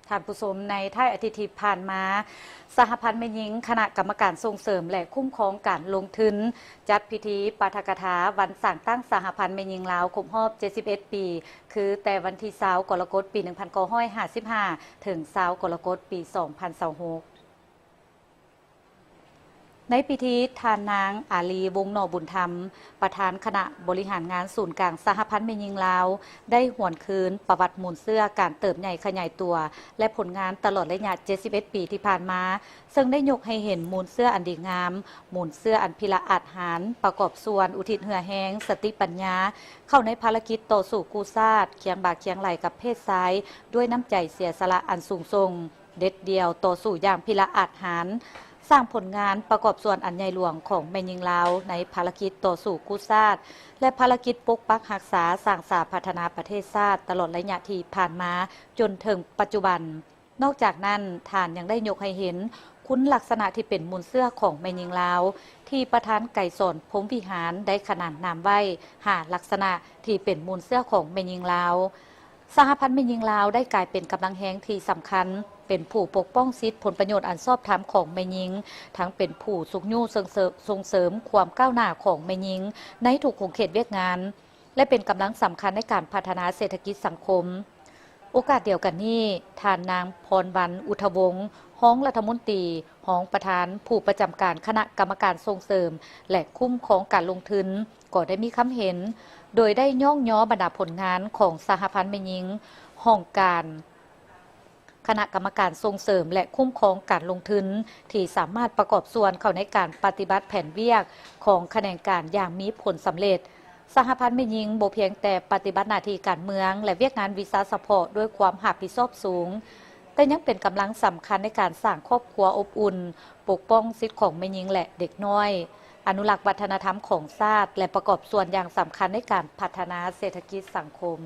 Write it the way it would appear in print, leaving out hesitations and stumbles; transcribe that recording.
ท่านผู้ชมในท้ายอาทิตย์ที่ผ่านมาสหพันธ์แม่หญิงคณะกรรมการส่งเสริมและคุ้มครองการลงทุนจัดพิธีปาฐกถาวันสร้างตั้งสหพันธ์แม่หญิงลาวครบรอบ71 ปีคือแต่วันที่20กรกฎาคมปี1955ถึง20กรกฎาคมปี2026ในพิธีทานนางอาลีวงศ์นอบุญธรรมประธานคณะบริหารงานศูนย์กลางสหพันธ์แม่หญิงลาวได้หวนคืนประวัติมูลเสื้อการเติบใหญ่ขยายตัวและผลงานตลอดระยะ71 ปีที่ผ่านมาซึ่งได้ยกให้เห็นมูลเสื้ออันดีงามมูลเสื้ออันพิละอาจหารประกอบส่วนอุทิศเหือแห้งสติปัญญาเข้าในภารกิจต่อสู้กู้ชาติเคียงบ่าเคียงไหลกับเพศซ้ายด้วยน้ำใจเสียสละอันสูงส่งเด็ดเดียวต่อสู้อย่างพิละอาจหารสร้างผลงานประกอบส่วนอันใหญ่หลวงของแม่หญิงลาวในภารกิจต่อสู้กู้ชาติและภารกิจปกปักรักษาสร้างสาพัฒนาประเทศชาติตลอดระยะที่ผ่านมาจนถึงปัจจุบันนอกจากนั้นท่านยังได้ยกให้เห็นคุณลักษณะที่เป็นมูลเสื้อของแม่หญิงลาวที่ประธานไก่สนพรหมวิหารได้ขนานนามไว้หาลักษณะที่เป็นมูลเสื้อของแม่หญิงลาวสหพันธ์แม่หญิงลาวได้กลายเป็นกำลังแห่งที่สำคัญเป็นผู้ปกป้องสิทธิผลประโยชน์อันชอบธรรมของแม่หญิงทั้งเป็นผู้สุขยู่ส่งเสริมความก้าวหน้าของแม่หญิงในทุกขเขตเวียกงานและเป็นกำลังสำคัญในการพัฒนาเศรษฐกิจสังคมโอกาสเดียวกันนี้ท่านนางพรวรรณอุทวงศ์ห้องรัฐมนตรีห้องประธานผู้ประจำการคณะกรรมการส่งเสริมและคุ้มครองการลงทุนก็ได้มีคำเห็นโดยได้ย่องย้อบรรดาผลงานของสหพันธ์แม่หญิงห้องการคณะกรรมการส่งเสริมและคุ้มครองการลงทุนที่สามารถประกอบส่วนเข้าในการปฏิบัติแผนเวียกของแขนงการอย่างมีผลสำเร็จสหพันธ์แม่หญิงบ่เพียงแต่ปฏิบัติหน้าที่การเมืองและเวียกงานวิสาสะเพาะด้วยความรับผิดชอบสูงแต่ยังเป็นกำลังสำคัญในการสร้างครอบครัวอบอุ่นปกป้องสิทธิของแม่หญิงและเด็กน้อยอนุรักษ์วัฒนธรรมของชาติและประกอบส่วนอย่างสำคัญในการพัฒนาเศรษฐกิจสังคม